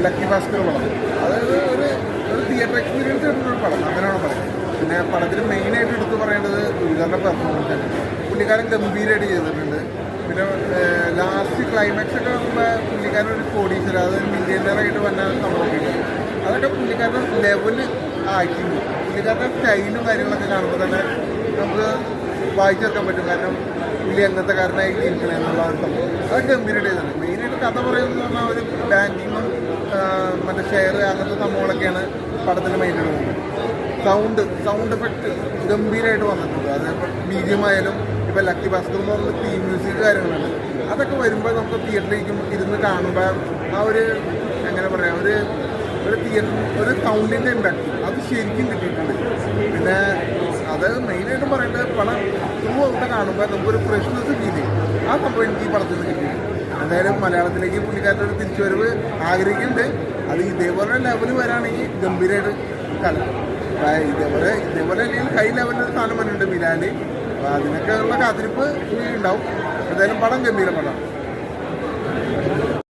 Lucky Bhaskar പടം. അതായത് ഒരു തിയേറ്റർ എക്സ്പീരിയൻസ് കിട്ടുന്നൊരു പടം, അങ്ങനെയാണ് പറയുന്നത്. പിന്നെ പടത്തിൽ മെയിനായിട്ട് എടുത്തു പറയേണ്ടത് ദുൽഖറിൻ്റെ പെർഫോമൻസ് ആണ്. പുള്ളിക്കാരൻ ഗംഭീരമായിട്ട് ചെയ്തിട്ടുണ്ട്. പിന്നെ ലാസ്റ്റ് ക്ലൈമാക്സ് ഒക്കെ ആകുമ്പോൾ പുള്ളിക്കാരൻ ഒരു കോടീശ്വര, അതൊരു മില്യനറായിട്ട് വന്ന സംഭവമൊക്കെ അതൊക്കെ പുള്ളിക്കാരുടെ ലെവല് ആക്ടിങ്, പുള്ളിക്കാരുടെ സ്റ്റൈലും കാര്യങ്ങളൊക്കെ കാണുമ്പോൾ തന്നെ നമുക്ക് വായിച്ചെടുക്കാൻ പറ്റും. കാരണം പുള്ളി അങ്ങനത്തെ കാരനായി ജീവിക്കണം എന്നുള്ള ഒരു സംഭവം അതൊക്കെ ഗംഭീരമായിട്ട് ചെയ്തിട്ടുണ്ട്. മെയിനായിട്ട് കഥ പറയുന്നത് പറഞ്ഞാൽ ഒരു ബാങ്കിങ്ങും മറ്റേ ഷെയർ അങ്ങനത്തെ സംഭവങ്ങളൊക്കെയാണ് പടത്തിൽ മെയിനായിട്ട് പോകുന്നത്. സൗണ്ട് എഫക്റ്റ് ഗംഭീരമായിട്ട് വന്നിട്ടുണ്ട്. അതേപോലെ BGM ആയാലും ഇപ്പോൾ ലക്കി ഭാസ്കർ എന്ന് പറഞ്ഞ തീം മ്യൂസിക് കാര്യങ്ങളുണ്ട്. അതൊക്കെ വരുമ്പോൾ നമുക്ക് തിയേറ്ററിലേക്കും ഇരുന്ന് കാണുമ്പോൾ ആ ഒരു എങ്ങനെ പറയാം, ഒരു തിയേറ്റർ ഒരു സൗണ്ടിൻ്റെ ഇമ്പാക്ട് അത് ശരിക്കും കിട്ടിയിട്ടുണ്ട്. പിന്നെ അത് മെയിനായിട്ട് പറയേണ്ടത് പടം ത്രൂ ഔട്ട് കാണുമ്പോൾ നമുക്കൊരു ഫ്രഷ്നെസ് ഫീൽ ചെയ്യും. ആ സംഭവം എനിക്ക് ഈ പടത്തിൽ നിന്ന് കിട്ടിയിട്ടുണ്ട്. എന്തായാലും മലയാളത്തിലേക്ക് പുള്ളിക്കാരുടെ ഒരു തിരിച്ചുവരവ് ആഗ്രഹിക്കുന്നുണ്ട്. അത് ഇതേപോലെ ലെവൽ വരാണെങ്കിൽ ഗംഭീരമായിട്ട് കലക്കും. ഇതേപോലെ അല്ലെങ്കിൽ ഹൈ ലെവലിൽ ഒരു സ്ഥാനം വന്നിട്ടുണ്ട് ബിലാൽ. അപ്പോൾ അതിനൊക്കെ ഉള്ള കാത്തിരിപ്പ് ഉണ്ടാവും. എന്തായാലും പടം ഗംഭീര പടം.